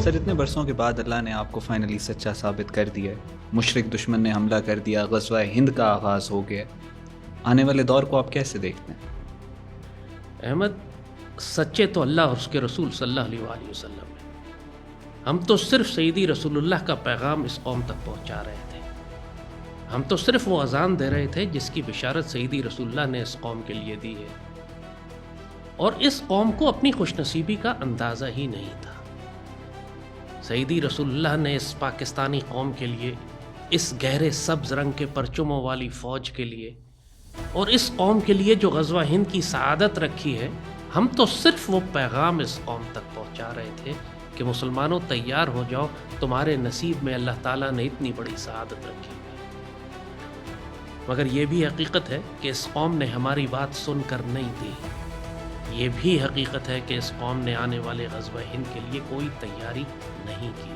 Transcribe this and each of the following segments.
سر اتنے برسوں کے بعد اللہ نے آپ کو فائنلی سچا ثابت کر دیا ہے، مشرک دشمن نے حملہ کر دیا، غزوہ ہند کا آغاز ہو گیا، آنے والے دور کو آپ کیسے دیکھتے ہیں؟ احمد، سچے تو اللہ اور اس کے رسول صلی اللہ علیہ وآلہ وسلم ہیں۔ ہم تو صرف سیدی رسول اللہ کا پیغام اس قوم تک پہنچا رہے تھے۔ ہم تو صرف وہ اذان دے رہے تھے جس کی بشارت سیدی رسول اللہ نے اس قوم کے لیے دی ہے، اور اس قوم کو اپنی خوش نصیبی کا اندازہ ہی نہیں تھا۔ سیدی رسول اللہ نے اس پاکستانی قوم کے لیے، اس گہرے سبز رنگ کے پرچموں والی فوج کے لیے اور اس قوم کے لیے جو غزوہ ہند کی سعادت رکھی ہے، ہم تو صرف وہ پیغام اس قوم تک پہنچا رہے تھے کہ مسلمانوں تیار ہو جاؤ، تمہارے نصیب میں اللہ تعالیٰ نے اتنی بڑی سعادت رکھی ہے۔ مگر یہ بھی حقیقت ہے کہ اس قوم نے ہماری بات سن کر نہیں دی۔ یہ بھی حقیقت ہے کہ اس قوم نے آنے والے غزوہ ہند کے لیے کوئی تیاری نہیں کی۔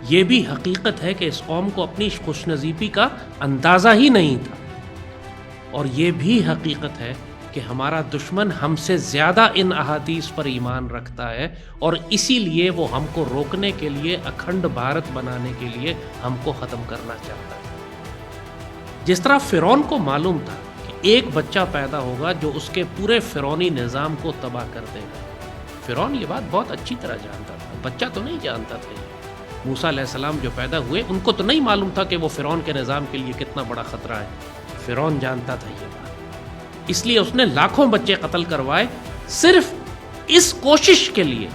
یہ بھی حقیقت ہے کہ اس قوم کو اپنی خوش نصیبی کا اندازہ ہی نہیں تھا، اور یہ بھی حقیقت ہے کہ ہمارا دشمن ہم سے زیادہ ان احادیث پر ایمان رکھتا ہے، اور اسی لیے وہ ہم کو روکنے کے لیے، اکھنڈ بھارت بنانے کے لیے ہم کو ختم کرنا چاہتا ہے۔ جس طرح فرعون کو معلوم تھا کہ ایک بچہ پیدا ہوگا جو اس کے پورے فرعونی نظام کو تباہ کر دے گا، فرعون یہ بات بہت اچھی طرح جانتا تھا، بچہ تو نہیں جانتا تھا۔ موسیٰ علیہ السلام جو پیدا ہوئے، ان کو تو نہیں معلوم تھا کہ وہ فرعون کے نظام کے لیے کتنا بڑا خطرہ ہے۔ فرعون جانتا تھا یہ بات، اس لیے اس نے لاکھوں بچے قتل کروائے، صرف اس کوشش کے لیے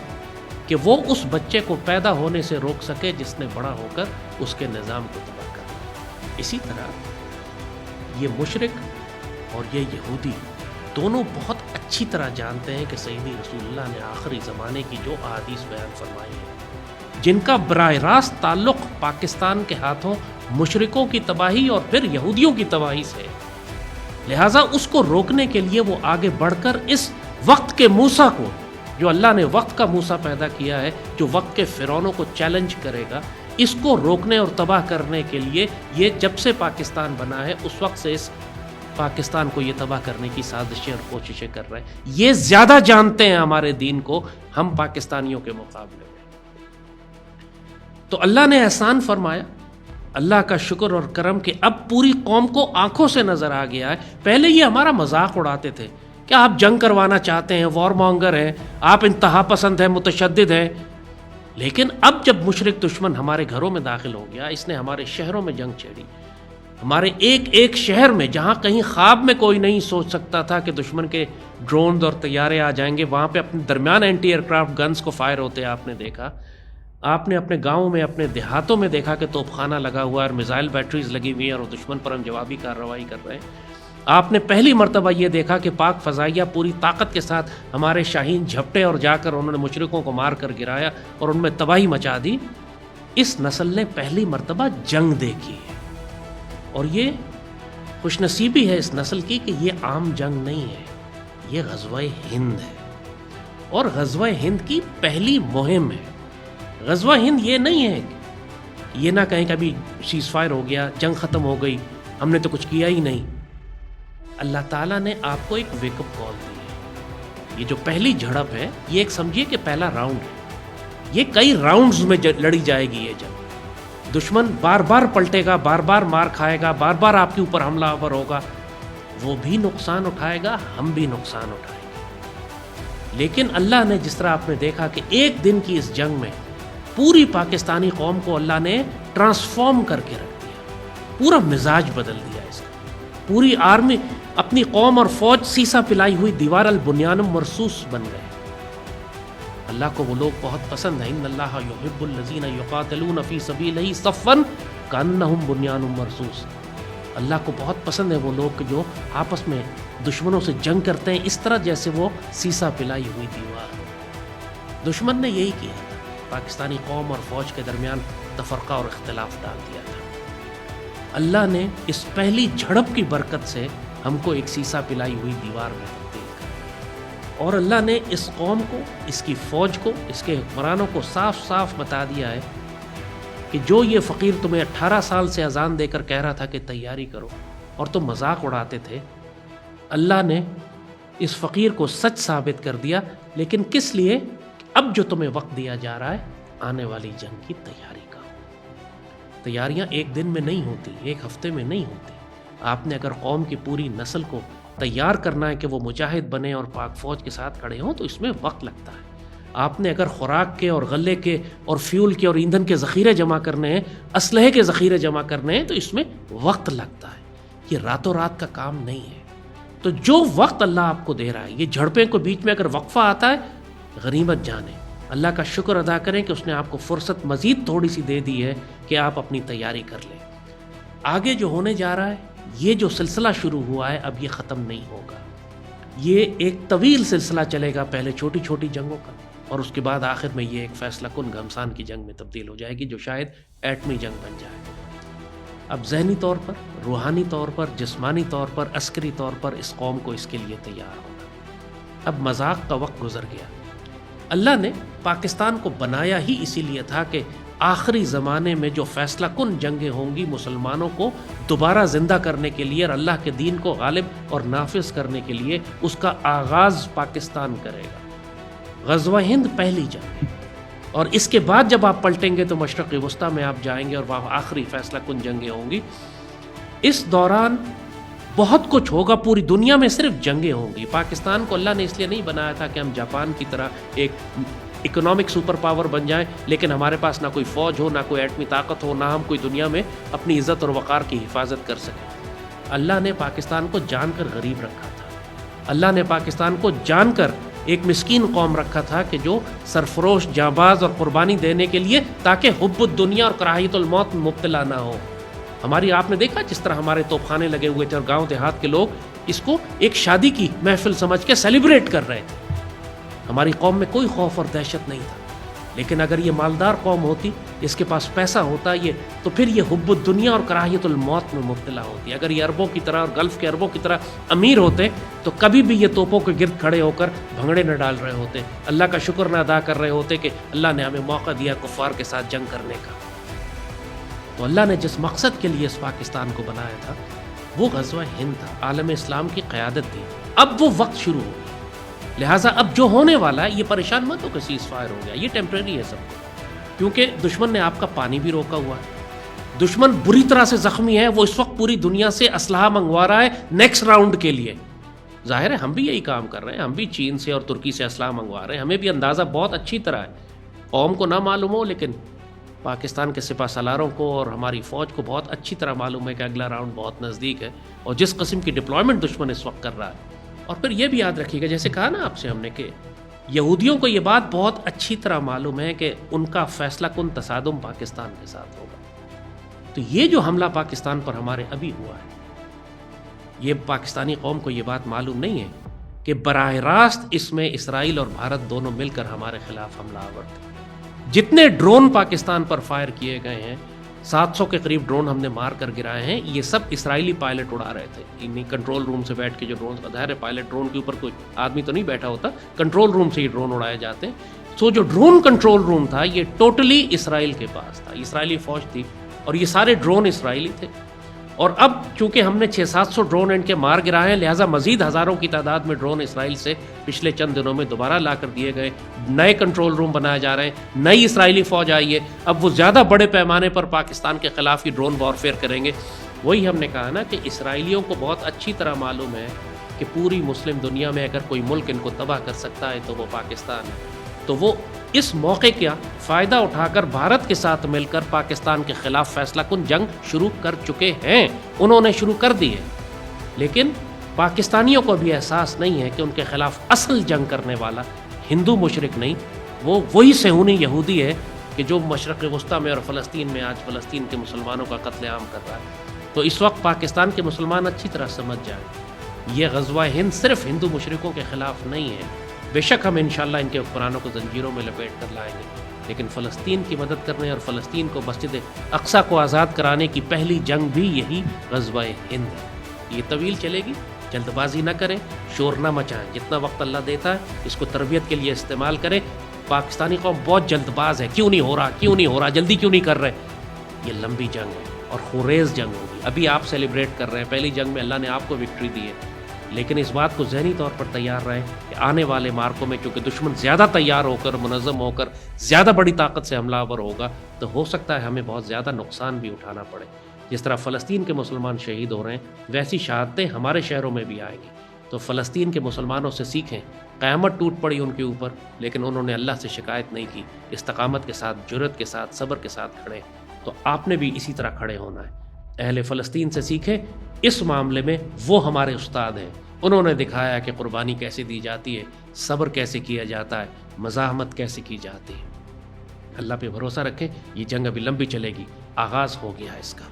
کہ وہ اس بچے کو پیدا ہونے سے روک سکے جس نے بڑا ہو کر اس کے نظام کو تباہ کر دیا۔ اسی طرح یہ مشرک اور یہ یہودی دونوں بہت اچھی طرح جانتے ہیں کہ سیدی رسول اللہ نے آخری زمانے کی جو احادیث بیان فرمائی ہے، جن کا براہ راست تعلق پاکستان کے ہاتھوں مشرکوں کی تباہی اور پھر یہودیوں کی تباہی سے، لہٰذا اس کو روکنے کے لیے وہ آگے بڑھ کر اس وقت کے موسیٰ کو، جو اللہ نے وقت کا موسیٰ پیدا کیا ہے، جو وقت کے فرعونوں کو چیلنج کرے گا، اس کو روکنے اور تباہ کرنے کے لیے یہ جب سے پاکستان بنا ہے اس وقت سے اس پاکستان کو یہ تباہ کرنے کی سازشیں اور کوششیں کر رہے ہیں۔ یہ زیادہ جانتے ہیں ہمارے دین کو ہم پاکستانیوں کے مقابلے میں۔ تو اللہ نے احسان فرمایا، اللہ کا شکر اور کرم کہ اب پوری قوم کو آنکھوں سے نظر آ گیا ہے۔ پہلے یہ ہمارا مذاق اڑاتے تھے کہ آپ جنگ کروانا چاہتے ہیں، وار مانگر ہیں، آپ انتہا پسند ہیں، متشدد ہیں، لیکن اب جب مشرک دشمن ہمارے گھروں میں داخل ہو گیا، اس نے ہمارے شہروں میں جنگ چھیڑی، ہمارے ایک ایک شہر میں جہاں کہیں خواب میں کوئی نہیں سوچ سکتا تھا کہ دشمن کے ڈرونز اور طیارے آ جائیں گے، وہاں پہ اپنے درمیان اینٹی ایئر کرافٹ گنز کو فائر ہوتے آپ نے دیکھا۔ آپ نے اپنے گاؤں میں، اپنے دیہاتوں میں دیکھا کہ توپ خانہ لگا ہوا ہے اور میزائل بیٹریز لگی ہوئی ہیں اور دشمن پر ہم جوابی کارروائی کر رہے ہیں۔ آپ نے پہلی مرتبہ یہ دیکھا کہ پاک فضائیہ پوری طاقت کے ساتھ ہمارے شاہین جھپٹے اور جا کر انہوں نے مشرکوں کو مار کر گرایا اور ان میں تباہی مچا دی۔ اس نسل نے پہلی مرتبہ جنگ دیکھی ہے، اور یہ خوش نصیبی ہے اس نسل کی کہ یہ عام جنگ نہیں ہے، یہ غزوہ ہند ہے، اور غزوہ ہند کی پہلی مہم ہے۔ غزوہ ہند یہ نہیں ہے کہ یہ نہ کہیں کہ ابھی سیز فائر ہو گیا، جنگ ختم ہو گئی، ہم نے تو کچھ کیا ہی نہیں۔ اللہ تعالیٰ نے آپ کو ایک ویک اپ کال دی ہے۔ یہ جو پہلی جھڑپ ہے، یہ ایک سمجھیے کہ پہلا راؤنڈ ہے، یہ کئی راؤنڈز میں لڑی جائے گی یہ جنگ۔ دشمن بار بار پلٹے گا، بار بار مار کھائے گا، بار بار آپ کے اوپر حملہ آور ہوگا، وہ بھی نقصان اٹھائے گا، ہم بھی نقصان اٹھائیں گے۔ لیکن اللہ نے، جس طرح آپ نے دیکھا کہ ایک دن کی اس جنگ میں پوری پاکستانی قوم کو اللہ نے ٹرانسفارم کر کے رکھ دیا، پورا مزاج بدل دیا اس کا۔ پوری آرمی، اپنی قوم اور فوج سیسا پلائی ہوئی دیوار البنیان مرصوص بن گئے۔ اللہ کو وہ لوگ بہت پسند ہیں، ان اللہ یحب الذین یقاتلون فی سبیلہ صفا کانہم بنیان مرصوص۔ اللہ کو بہت پسند ہے وہ لوگ جو آپس میں دشمنوں سے جنگ کرتے ہیں اس طرح جیسے وہ سیسا پلائی ہوئی دیوار۔ دشمن نے یہی کیا تھا، پاکستانی قوم اور فوج کے درمیان تفرقہ اور اختلاف ڈال دیا تھا۔ اللہ نے اس پہلی جھڑپ کی برکت سے ہم کو ایک سیسا پلائی ہوئی دیوار میں تبدیل کر، اور اللہ نے اس قوم کو، اس کی فوج کو، اس کے حکمرانوں کو صاف صاف بتا دیا ہے کہ جو یہ فقیر تمہیں 18 سال سے اذان دے کر کہہ رہا تھا کہ تیاری کرو اور تم مذاق اڑاتے تھے، اللہ نے اس فقیر کو سچ ثابت کر دیا۔ لیکن کس لیے؟ اب جو تمہیں وقت دیا جا رہا ہے آنے والی جنگ کی تیاری کا ہو۔ تیاریاں ایک دن میں نہیں ہوتی، ایک ہفتے میں نہیں ہوتی۔ آپ نے اگر قوم کی پوری نسل کو تیار کرنا ہے کہ وہ مجاہد بنے اور پاک فوج کے ساتھ کھڑے ہوں تو اس میں وقت لگتا ہے۔ آپ نے اگر خوراک کے اور غلے کے اور فیول کے اور ایندھن کے ذخیرے جمع کرنے ہیں، اسلحے کے ذخیرے جمع کرنے ہیں تو اس میں وقت لگتا ہے۔ یہ راتوں رات کا کام نہیں ہے۔ تو جو وقت اللہ آپ کو دے رہا ہے، یہ جھڑپیں کو بیچ میں اگر وقفہ آتا ہے، غنیمت جانیں، اللہ کا شکر ادا کریں کہ اس نے آپ کو فرصت مزید تھوڑی سی دے دی ہے کہ آپ اپنی تیاری کر لیں۔ آگے جو ہونے جا رہا ہے، یہ جو سلسلہ شروع ہوا ہے اب یہ ختم نہیں ہوگا۔ یہ ایک طویل سلسلہ چلے گا، پہلے چھوٹی چھوٹی جنگوں کا، اور اس کے بعد آخر میں یہ ایک فیصلہ کن گھمسان کی جنگ میں تبدیل ہو جائے گی جو شاید ایٹمی جنگ بن جائے۔ اب ذہنی طور پر، روحانی طور پر، جسمانی طور پر، عسکری طور پر اس قوم کو اس کے لیے تیار ہونا۔ اب مذاق کا وقت گزر گیا۔ اللہ نے پاکستان کو بنایا ہی اسی لیے تھا کہ آخری زمانے میں جو فیصلہ کن جنگیں ہوں گی مسلمانوں کو دوبارہ زندہ کرنے کے لیے اور اللہ کے دین کو غالب اور نافذ کرنے کے لیے اس کا آغاز پاکستان کرے گا۔ غزوہ ہند پہلی جنگ ہے، اور اس کے بعد جب آپ پلٹیں گے تو مشرق وسطیٰ میں آپ جائیں گے اور وہاں آخری فیصلہ کن جنگیں ہوں گی۔ اس دوران بہت کچھ ہوگا، پوری دنیا میں صرف جنگیں ہوں گی۔ پاکستان کو اللہ نے اس لیے نہیں بنایا تھا کہ ہم جاپان کی طرح ایک اکنامک سپر پاور بن جائیں، لیکن ہمارے پاس نہ کوئی فوج ہو، نہ کوئی ایٹمی طاقت ہو، نہ ہم کوئی دنیا میں اپنی عزت اور وقار کی حفاظت کر سکیں۔ اللہ نے پاکستان کو جان کر غریب رکھا تھا۔ اللہ نے پاکستان کو جان کر ایک مسکین قوم رکھا تھا کہ جو سرفروش، جانباز اور قربانی دینے کے لیے تاکہ حب الدنیا اور کراہیت الموت میں مبتلا نہ ہو۔ ہماری آپ نے دیکھا جس طرح ہمارے توپخانے لگے ہوئے تھے اور گاؤں دیہات کے لوگ اس کو ایک شادی کی محفل سمجھ کے سیلیبریٹ کر رہے تھے۔ ہماری قوم میں کوئی خوف اور دہشت نہیں تھا، لیکن اگر یہ مالدار قوم ہوتی، اس کے پاس پیسہ ہوتا یہ، تو پھر یہ حب الدنیا اور کراہیت الموت میں مبتلا ہوتی۔ اگر یہ عربوں کی طرح اور گلف کے عربوں کی طرح امیر ہوتے تو کبھی بھی یہ توپوں کے گرد کھڑے ہو کر بھنگڑے نہ ڈال رہے ہوتے، اللہ کا شکر نہ ادا کر رہے ہوتے کہ اللہ نے ہمیں موقع دیا کفار کے ساتھ جنگ کرنے کا۔ تو اللہ نے جس مقصد کے لیے اس پاکستان کو بنایا تھا وہ غزوہ ہند تھا، عالم اسلام کی قیادت تھی۔ اب وہ وقت شروع ہو گیا، لہٰذا اب جو ہونے والا ہے یہ پریشان مت ہو کہ سیز فائر ہو گیا، یہ ٹیمپریری ہے سب، کیونکہ دشمن نے آپ کا پانی بھی روکا ہوا ہے۔ دشمن بری طرح سے زخمی ہے، وہ اس وقت پوری دنیا سے اسلحہ منگوا رہا ہے نیکسٹ راؤنڈ کے لیے۔ ظاہر ہے ہم بھی یہی کام کر رہے ہیں، ہم بھی چین سے اور ترکی سے اسلحہ منگوا رہے ہیں، ہمیں بھی اندازہ بہت اچھی طرح ہے، قوم کو نہ معلوم ہو لیکن پاکستان کے سپہ سالاروں کو اور ہماری فوج کو بہت اچھی طرح معلوم ہے کہ اگلا راؤنڈ بہت نزدیک ہے اور جس قسم کی ڈپلائمنٹ دشمن اس وقت کر رہا ہے۔ اور پھر یہ بھی یاد رکھیے گا، جیسے کہا نا آپ سے ہم نے کہ یہودیوں کو یہ بات بہت اچھی طرح معلوم ہے کہ ان کا فیصلہ کن تصادم پاکستان کے ساتھ ہوگا۔ تو یہ جو حملہ پاکستان پر ہمارے ابھی ہوا ہے، یہ پاکستانی قوم کو یہ بات معلوم نہیں ہے کہ براہ راست اس میں اسرائیل اور بھارت دونوں مل کر ہمارے خلاف حملہ آور تھے۔ جتنے ڈرون پاکستان پر فائر کیے گئے ہیں، 700 کے قریب ڈرون ہم نے مار کر گرائے ہیں، یہ سب اسرائیلی پائلٹ اڑا رہے تھے۔ انہیں کنٹرول روم سے بیٹھ کے جو ڈرون، ظاہر ہے پائلٹ ڈرون کے اوپر کوئی آدمی تو نہیں بیٹھا ہوتا، کنٹرول روم سے ہی ڈرون اڑائے جاتے ہیں۔ سو جو ڈرون کنٹرول روم تھا یہ ٹوٹلی اسرائیل کے پاس تھا، اسرائیلی فوج تھی اور یہ سارے ڈرون اسرائیلی تھے۔ اور اب چونکہ ہم نے 600-700 ڈرون ان کے مار گرائے ہیں، لہٰذا مزید ہزاروں کی تعداد میں ڈرون اسرائیل سے پچھلے چند دنوں میں دوبارہ لا کر دیے گئے، نئے کنٹرول روم بنائے جا رہے ہیں، نئی اسرائیلی فوج آئی ہے، اب وہ زیادہ بڑے پیمانے پر پاکستان کے خلاف ہی ڈرون وارفیئر کریں گے۔ وہی ہم نے کہا نا کہ اسرائیلیوں کو بہت اچھی طرح معلوم ہے کہ پوری مسلم دنیا میں اگر کوئی ملک ان کو تباہ کر سکتا ہے تو وہ پاکستان ہے، تو وہ اس موقع کا فائدہ اٹھا کر بھارت کے ساتھ مل کر پاکستان کے خلاف فیصلہ کن جنگ شروع کر چکے ہیں، انہوں نے شروع کر دی ہے۔ لیکن پاکستانیوں کو بھی احساس نہیں ہے کہ ان کے خلاف اصل جنگ کرنے والا ہندو مشرک نہیں، وہ وہی صہیونی یہودی ہے کہ جو مشرق وسطیٰ میں اور فلسطین میں آج فلسطین کے مسلمانوں کا قتل عام کر رہا ہے۔ تو اس وقت پاکستان کے مسلمان اچھی طرح سمجھ جائیں، یہ غزوہ ہند صرف ہندو مشرکوں کے خلاف نہیں ہے۔ بے شک ہم انشاءاللہ ان کے حکمرانوں کو زنجیروں میں لپیٹ کر لائیں گے، لیکن فلسطین کی مدد کرنے اور فلسطین کو مسجد اقصیٰ کو آزاد کرانے کی پہلی جنگ بھی یہی غزوہ ہند ہے۔ یہ طویل چلے گی، جلد بازی نہ کریں، شور نہ مچائیں، جتنا وقت اللہ دیتا ہے اس کو تربیت کے لیے استعمال کریں۔ پاکستانی قوم بہت جلد باز ہے، کیوں نہیں ہو رہا، جلدی کیوں نہیں کر رہے؟ یہ لمبی جنگ ہے اور خوریز جنگ ہوگی۔ ابھی آپ سیلیبریٹ کر رہے ہیں، پہلی جنگ میں اللہ نے آپ کو وکٹری دی ہے، لیکن اس بات کو ذہنی طور پر تیار رہیں کہ آنے والے مارکوں میں چونکہ دشمن زیادہ تیار ہو کر منظم ہو کر زیادہ بڑی طاقت سے حملہ آور ہوگا تو ہو سکتا ہے ہمیں بہت زیادہ نقصان بھی اٹھانا پڑے. جس طرح فلسطین کے مسلمان شہید ہو رہے ہیں ویسی شہادتیں ہمارے شہروں میں بھی آئیں گی. تو فلسطین کے مسلمانوں سے سیکھیں. قیامت ٹوٹ پڑی ان کے اوپر لیکن انہوں نے اللہ سے شکایت نہیں کی, استقامت کے ساتھ, جرأت کے ساتھ, صبر کے ساتھ کھڑے. تو آپ نے بھی اسی طرح کھڑے ہونا ہے. اہل فلسطین سے سیکھیں. اس معاملے میں وہ ہمارے استاد ہیں. انہوں نے دکھایا کہ قربانی کیسے دی جاتی ہے, صبر کیسے کیا جاتا ہے, مزاحمت کیسے کی جاتی ہے. اللہ پہ بھروسہ رکھیں. یہ جنگ ابھی لمبی چلے گی, آغاز ہو گیا ہے اس کا.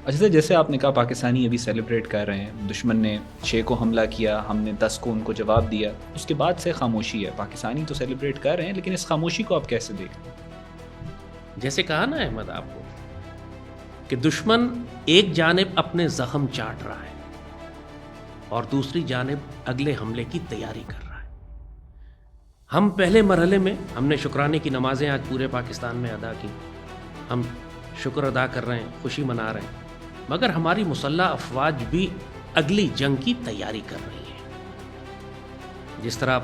اچھا جیسے آپ نے کہا پاکستانی ابھی سیلیبریٹ کر رہے ہیں, دشمن نے 6 کو حملہ کیا, ہم نے 10 کو ان کو جواب دیا, اس کے بعد سے خاموشی ہے. پاکستانی تو سیلیبریٹ کر رہے ہیں لیکن اس خاموشی کو آپ کیسے دیکھتے ہیں؟ جیسے کہا نا احمد آپ کو کہ دشمن ایک جانب اپنے زخم چاٹ رہا ہے اور دوسری جانب اگلے حملے کی تیاری کر رہا ہے. ہم پہلے مرحلے میں ہم نے شکرانے کی نمازیں آج پورے پاکستان میں ادا کی. ہم شکر ادا کر رہے ہیں, خوشی منا رہے ہیں, مگر ہماری مسلح افواج بھی اگلی جنگ کی تیاری کر رہی ہیں. جس طرح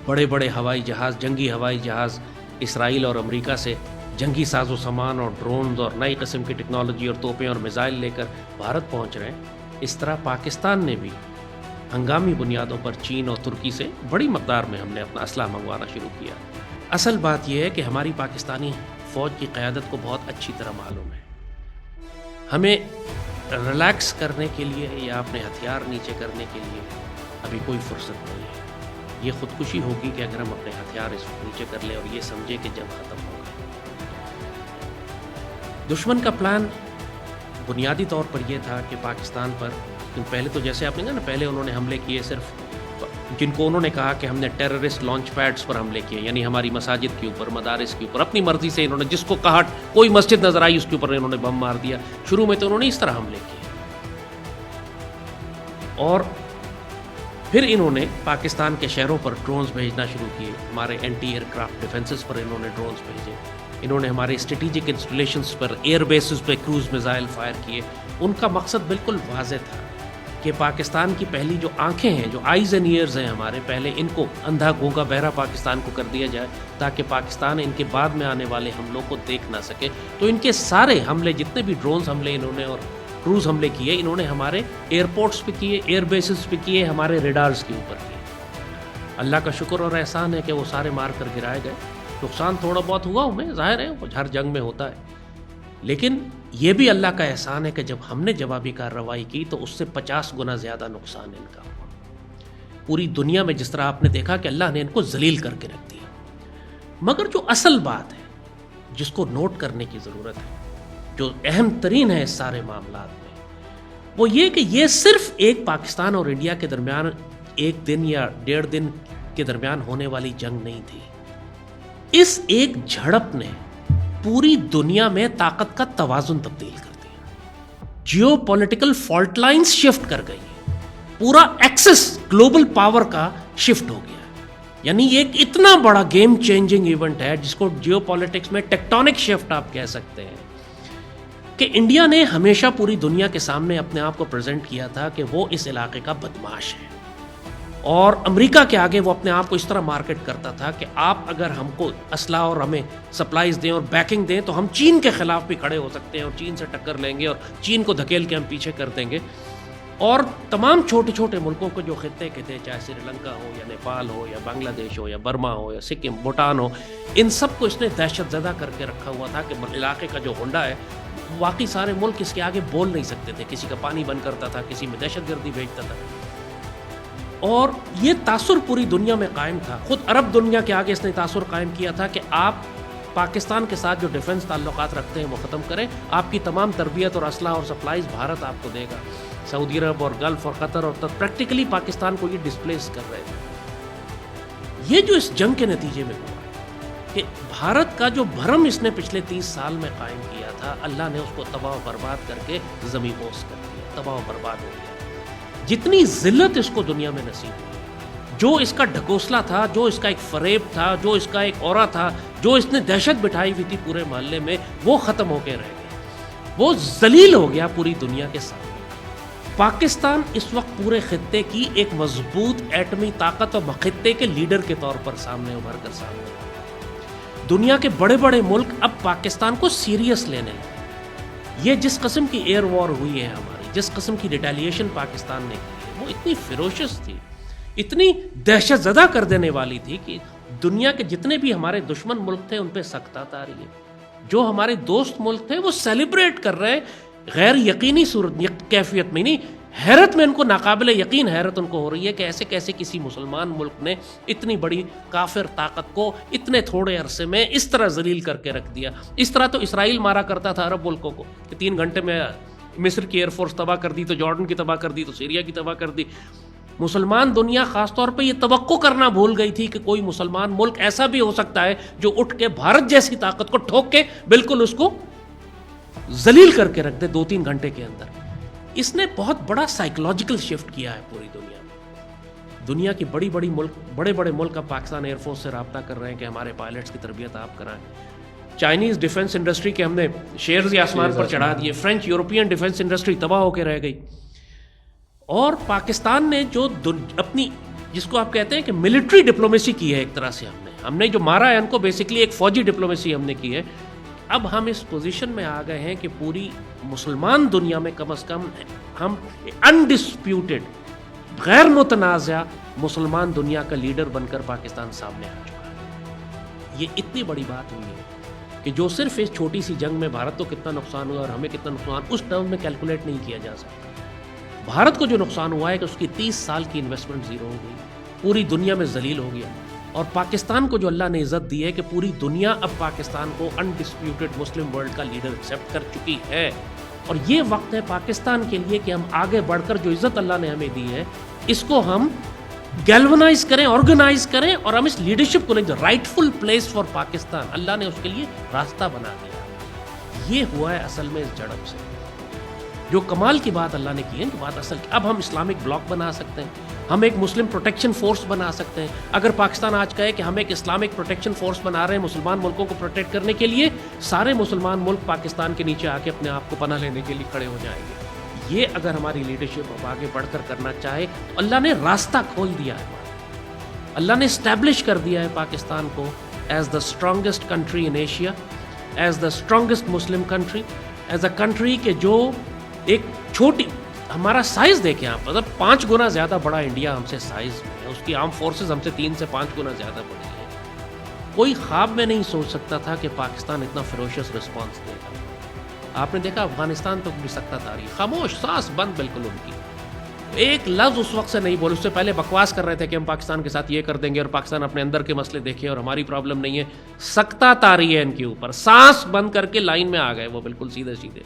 بڑے بڑے ہوائی جہاز, جنگی ہوائی جہاز اسرائیل اور امریکہ سے جنگی ساز و سامان اور ڈرونز اور نئی قسم کی ٹیکنالوجی اور توپیں اور میزائل لے کر بھارت پہنچ رہے ہیں, اس طرح پاکستان نے بھی ہنگامی بنیادوں پر چین اور ترکی سے بڑی مقدار میں ہم نے اپنا اسلحہ منگوانا شروع کیا. اصل بات یہ ہے کہ ہماری پاکستانی فوج کی قیادت کو بہت اچھی طرح معلوم ہے ہمیں ریلیکس کرنے کے لیے یا اپنے ہتھیار نیچے کرنے کے لیے ابھی کوئی فرصت نہیں ہے. یہ خودکشی ہوگی کہ اگر ہم اپنے ہتھیار اس وقت نیچے کر لیں اور یہ سمجھیں کہ جنگ ختم ہوگا. دشمن کا پلان بنیادی طور پر یہ تھا کہ پاکستان پر پہلے تو جیسے آپ نے کہا نا, پہلے انہوں نے حملے کیے صرف جن کو انہوں نے کہا کہ ہم نے ٹیررسٹ لانچ پیڈز پر حملے کیے, یعنی ہماری مساجد کے اوپر, مدارس کے اوپر, اپنی مرضی سے انہوں نے جس کو کہا کوئی مسجد نظر آئی اس کے اوپر انہوں نے بم مار دیا. شروع میں تو انہوں نے اس طرح حملے کیے اور پھر انہوں نے پاکستان کے شہروں پر ڈرونز بھیجنا شروع کیے. ہمارے اینٹی ایئر کرافٹ ڈیفنسز پر انہوں نے ڈرونز بھیجے. انہوں نے ہمارے اسٹریٹجک انسٹالیشنز پر, ایئر بیسز پہ کروز میزائل فائر کیے. ان کا مقصد بالکل واضح تھا کہ پاکستان کی پہلی جو آنکھیں ہیں, جو آئیز اینڈ ایئرز ہیں ہمارے, پہلے ان کو اندھا گونگا بہرا پاکستان کو کر دیا جائے تاکہ پاکستان ان کے بعد میں آنے والے حملوں کو دیکھ نہ سکے. تو ان کے سارے حملے, جتنے بھی ڈرونز حملے انہوں نے اور کروز حملے کیے, انہوں نے ہمارے ایئرپورٹس پہ کیے, ایئر بیسز پہ کیے, ہمارے ریڈارز کے اوپر کیے. اللہ کا شکر اور احسان ہے کہ وہ سارے مار کر گرائے گئے. نقصان تھوڑا بہت ہوا ہمیں, ظاہر ہے وہ ہر جنگ میں ہوتا ہے, لیکن یہ بھی اللہ کا احسان ہے کہ جب ہم نے جوابی کارروائی کی تو اس سے 50 گنا زیادہ نقصان ان کا ہوا. پوری دنیا میں جس طرح آپ نے دیکھا کہ اللہ نے ان کو ذلیل کر کے رکھ دیا. مگر جو اصل بات ہے جس کو نوٹ کرنے کی ضرورت ہے, جو اہم ترین ہے اس سارے معاملات میں, وہ یہ کہ یہ صرف ایک پاکستان اور انڈیا کے درمیان 1 دن یا 1.5 دن کے درمیان ہونے والی جنگ نہیں تھی. اس ایک جھڑپ نے پوری دنیا میں طاقت کا توازن تبدیل کر دیا. Geopolitical fault lines shift کر گئی. پورا ایکسس گلوبل پاور کا شفٹ ہو گیا. یعنی یہ ایک اتنا بڑا گیم چینجنگ ایونٹ ہے جس کو جیو پولیٹکس میں ٹیکٹونک شفٹ آپ کہہ سکتے ہیں, کہ انڈیا نے ہمیشہ پوری دنیا کے سامنے اپنے آپ کو پریزنٹ کیا تھا کہ وہ اس علاقے کا بدماش ہے, اور امریکہ کے آگے وہ اپنے آپ کو اس طرح مارکیٹ کرتا تھا کہ آپ اگر ہم کو اسلحہ اور ہمیں سپلائز دیں اور بیکنگ دیں تو ہم چین کے خلاف بھی کھڑے ہو سکتے ہیں اور چین سے ٹکر لیں گے اور چین کو دھکیل کے ہم پیچھے کر دیں گے. اور تمام چھوٹے چھوٹے ملکوں کو جو خطے کے تھے, چاہے سری لنکا ہو یا نیپال ہو یا بنگلہ دیش ہو یا برما ہو یا سکم, بھوٹان ہو, ان سب کو اس نے دہشت زدہ کر کے رکھا ہوا تھا کہ علاقے کا جو ہونڈا ہے, باقی سارے ملک اس کے آگے بول نہیں سکتے تھے. کسی کا پانی بند کرتا تھا, کسی میں دہشت گردی بھیجتا تھا, اور یہ تاثر پوری دنیا میں قائم تھا. خود عرب دنیا کے آگے اس نے تاثر قائم کیا تھا کہ آپ پاکستان کے ساتھ جو ڈیفنس تعلقات رکھتے ہیں وہ ختم کریں. آپ کی تمام تربیت اور اسلحہ اور سپلائز بھارت آپ کو دے گا. سعودی عرب اور گلف اور قطر اور پریکٹیکلی پاکستان کو یہ ڈسپلیس کر رہے تھے. یہ جو اس جنگ کے نتیجے میں ہوا کہ بھارت کا جو بھرم اس نے پچھلے 30 سال میں قائم کیا تھا, اللہ نے اس کو تباہ و برباد کر کے زمیں بوس کر دیا, تباہ و برباد ہو گیا. جتنی ذلت اس کو دنیا میں نصیب ہوئی, جو اس کا ڈھکوسلا تھا, جو اس کا ایک فریب تھا, جو اس کا ایک اورا تھا, جو اس نے دہشت بٹھائی ہوئی تھی پورے محلے میں, وہ ختم ہو کے رہ گیا. وہ ذلیل ہو گیا پوری دنیا کے سامنے. پاکستان اس وقت پورے خطے کی ایک مضبوط ایٹمی طاقت اور خطے کے لیڈر کے طور پر سامنے ابھر کر سامنے آیا۔ دنیا کے بڑے بڑے ملک اب پاکستان کو سیریس لینے لگے۔ یہ جس قسم کی ایئر وار ہوئی ہے ہماری، جس قسم کی ریٹیلیشن پاکستان نے کی ہے، وہ اتنی فیروشس تھی، اتنی دہشت زدہ کر دینے والی تھی کہ دنیا کے جتنے بھی ہمارے دشمن ملک تھے ان پہ سخت آ رہی ہے۔ جو ہمارے دوست ملک تھے وہ سیلیبریٹ کر رہے ہیں غیر یقینی صورت کیفیت میں، نہیں حیرت میں، ان کو ناقابل یقین حیرت ان کو ہو رہی ہے کہ ایسے کیسے کسی مسلمان ملک نے اتنی بڑی کافر طاقت کو اتنے تھوڑے عرصے میں اس طرح ذلیل کر کے رکھ دیا۔ اس طرح تو اسرائیل مارا کرتا تھا عرب ملکوں کو کہ 3 گھنٹے میں مصر کی ایئر فورس تباہ کر دی، تو جارڈن کی تباہ کر دی، تو سیریا کی تباہ کر دی۔ مسلمان دنیا خاص طور پہ یہ توقع کرنا بھول گئی تھی کہ کوئی مسلمان ملک ایسا بھی ہو سکتا ہے جو اٹھ کے بھارت جیسی طاقت کو ٹھوک کے بالکل اس کو ذلیل کر کے رکھ دے 2-3 گھنٹے کے اندر۔ اس نے بہت بڑا سائیکولوجیکل شفٹ کیا ہے پوری دنیا میں۔ دنیا کی بڑے بڑے ملک اب پاکستان ایئر فورس سے رابطہ کر رہے ہیں کہ ہمارے پائلٹس کی تربیت آپ کرائیں۔ چائنیز ڈیفنس انڈسٹری کے ہم نے شیئرز آسمان پر چڑھا دیے، فرینچ یورپین ڈیفنس انڈسٹری تباہ ہو کے رہ گئی۔ اور پاکستان نے جو اپنی جس کو آپ کہتے ہیں کہ ملٹری ڈپلومیسی کی ہے، ایک طرح سے ہم نے جو مارا ہے ان کو بیسکلی ایک فوجی ڈپلومیسی ہم نے کی ہے۔ اب ہم اس پوزیشن میں آ گئے ہیں کہ پوری مسلمان دنیا میں کم از کم ہم انڈسپیوٹڈ غیر متنازع مسلمان دنیا کا لیڈر بن کر پاکستان سامنے آ چکا ہے۔ یہ اتنی بڑی بات ہوئی ہے کہ جو صرف اس چھوٹی سی جنگ میں بھارت کو کتنا نقصان ہوا اور ہمیں کتنا نقصان اس ٹرم میں کیلکولیٹ نہیں کیا جا سکتا۔ بھارت کو جو نقصان ہوا ہے کہ اس کی 30 سال کی انویسٹمنٹ زیرو ہو گئی، پوری دنیا میں ذلیل ہو گیا۔ اور پاکستان کو جو اللہ نے عزت دی ہے کہ پوری دنیا اب پاکستان کو انڈسپیوٹڈ مسلم ورلڈ کا لیڈر ایکسیپٹ کر چکی ہے۔ اور یہ وقت ہے پاکستان کے لیے کہ ہم آگے بڑھ کر جو عزت اللہ نے ہمیں دی ہے اس کو ہم گیلونائز کریں، آرگنائز کریں، اور ہم اس لیڈرشپ کو لیں جو rightful place for Pakistan, اللہ نے اس کے لیے راستہ بنا دیا۔ یہ ہوا ہے اصل میں اس جھڑپ سے جو کمال کی بات اللہ نے کی ہے، جو بات اصل کی۔ اب ہم اسلامک بلاک بنا سکتے ہیں، ہم ایک مسلم پروٹیکشن فورس بنا سکتے ہیں۔ اگر پاکستان آج کہے کہ ہم ایک اسلامک پروٹیکشن فورس بنا رہے ہیں مسلمان ملکوں کو پروٹیکٹ کرنے کے لیے، سارے مسلمان ملک پاکستان کے نیچے آ کے اپنے آپ کو پناہ لینے کے لیے کھڑے ہو جائیں گے۔ یہ اگر ہماری لیڈرشپ اب آگے بڑھ کر کرنا چاہے تو اللہ نے راستہ کھول دیا ہے، اللہ نے اسٹیبلش کر دیا ہے پاکستان کو as the strongest country in Asia, as the strongest Muslim country, as a country کہ جو ایک چھوٹی ہمارا سائز دیکھیں آپ، مطلب 5 گنا زیادہ بڑا انڈیا ہم سے سائز میں ہے، اس کی آرم فورسز ہم سے 3 سے 5 گنا زیادہ بڑی ہے۔ کوئی خواب میں نہیں سوچ سکتا تھا کہ پاکستان اتنا فیروشس رسپانس دے گا۔ آپ نے دیکھا افغانستان تو بھی سکتا تاریخ، خاموش، سانس بند بالکل ان کی، ایک لفظ اس وقت سے نہیں بولے۔ اس سے پہلے بکواس کر رہے تھے کہ ہم پاکستان کے ساتھ یہ کر دیں گے اور پاکستان اپنے اندر کے مسئلے دیکھے اور ہماری پرابلم نہیں ہے، سکتا تاری ہے ان کے اوپر، سانس بند کر کے لائن میں آ گئے وہ بالکل سیدھے سیدھے۔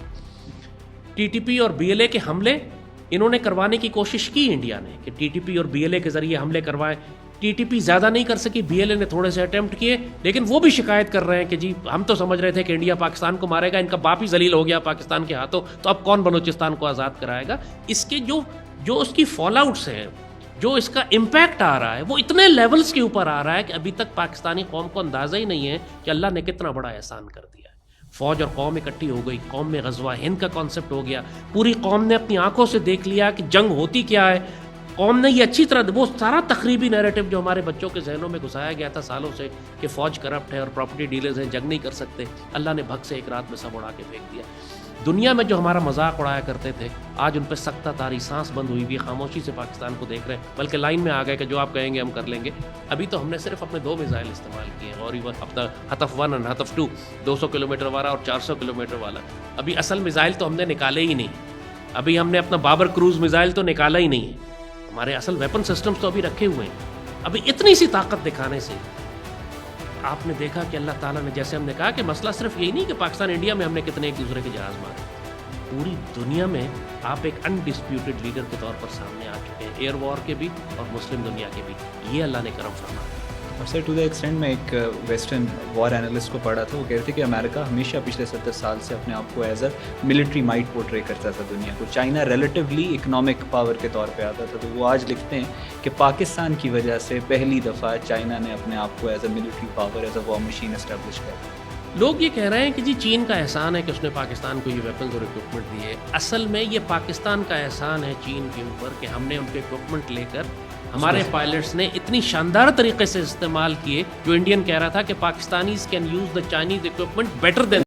ٹی ٹی پی اور بی ایل اے کے حملے انہوں نے کروانے کی کوشش کی انڈیا نے کہ ٹی ٹی پی اور بی ایل اے کے ذریعے حملے کروائے۔ ٹی ٹی پی زیادہ نہیں کر سکی، بی ایل اے نے تھوڑے سے اٹیمپٹ کیے، لیکن وہ بھی شکایت کر رہے ہیں کہ جی ہم تو سمجھ رہے تھے کہ انڈیا پاکستان کو مارے گا، ان کا باپ ہی ذلیل ہو گیا پاکستان کے ہاتھوں، تو اب کون بلوچستان کو آزاد کرائے گا۔ اس کے جو اس کی فال آؤٹس ہیں، جو اس کا امپیکٹ آ رہا ہے، وہ اتنے لیولز کے اوپر آ رہا ہے کہ ابھی تک پاکستانی قوم کو اندازہ ہی نہیں ہے کہ اللہ نے کتنا بڑا احسان کر دیا ہے۔ فوج اور قوم اکٹھی ہو گئی، قوم میں غزوہ ہند کا کانسیپٹ ہو گیا، پوری قوم نے اپنی آنکھوں سے دیکھ لیا کہ جنگ ہوتی کیا ہے۔ قوم نے یہ اچھی طرح وہ سارا تخریبی نیریٹو جو ہمارے بچوں کے ذہنوں میں گھسایا گیا تھا سالوں سے کہ فوج کرپٹ ہے اور پراپرٹی ڈیلرز ہیں، جنگ نہیں کر سکتے، اللہ نے بھگ سے ایک رات میں سب اڑا کے پھینک دیا۔ دنیا میں جو ہمارا مذاق اڑایا کرتے تھے آج ان پہ سختہ تاری، سانس بند ہوئی ہوئی، خاموشی سے پاکستان کو دیکھ رہے ہیں، بلکہ لائن میں آ گئے کہ جو آپ کہیں گے ہم کر لیں گے۔ ابھی تو ہم نے صرف اپنے 2 میزائل استعمال کیے ہیں، اور اپنا ہتف 1 اور ہتف 2، 200 کلومیٹر والا اور 400 کلومیٹر والا۔ ابھی اصل میزائل تو ہم نے نکالے ہی نہیں، ابھی ہم نے اپنا بابر کروز میزائل تو نکالا ہی نہیں ہے، ہمارے اصل ویپن سسٹمز تو ابھی رکھے ہوئے ہیں۔ ابھی اتنی سی طاقت دکھانے سے آپ نے دیکھا کہ اللہ تعالیٰ نے، جیسے ہم نے کہا کہ مسئلہ صرف یہی نہیں کہ پاکستان انڈیا میں ہم نے کتنے ایک دوسرے کے جہاز مارے، پوری دنیا میں آپ ایک انڈسپیوٹڈ لیڈر کے طور پر سامنے آ چکے ہیں، ایئر وار کے بھی اور مسلم دنیا کے بھی۔ یہ اللہ نے کرم فرمایا۔ اور سر ٹو دا ایکسٹینٹ میں ایک ویسٹرن وار اینالسٹ کو پڑھا تھا، وہ کہتے تھے کہ امریکہ ہمیشہ پچھلے 70 سال سے اپنے آپ کو as a military might portray کرتا تھا دنیا کو، چائنا ریلیٹیولی اکنامک پاور کے طور پہ آتا تھا، تو وہ آج لکھتے ہیں کہ پاکستان کی وجہ سے پہلی دفعہ چائنا نے اپنے آپ کو as a military power, as a war machine establish کیا۔ لوگ یہ کہہ رہے ہیں کہ جی چین کا احسان ہے کہ اس نے پاکستان کو یہ ویپنز اور اکوپمنٹ دیے. اصل میں یہ پاکستان کا احسان ہے چین کے اوپر کہ ہم نے ان کے اکوپمنٹ لے کر ہمارے پائلٹس نے اتنی شاندار طریقے سے استعمال کیے. جو انڈین کہہ رہا تھا کہ Pakistanis can use the Chinese equipment better than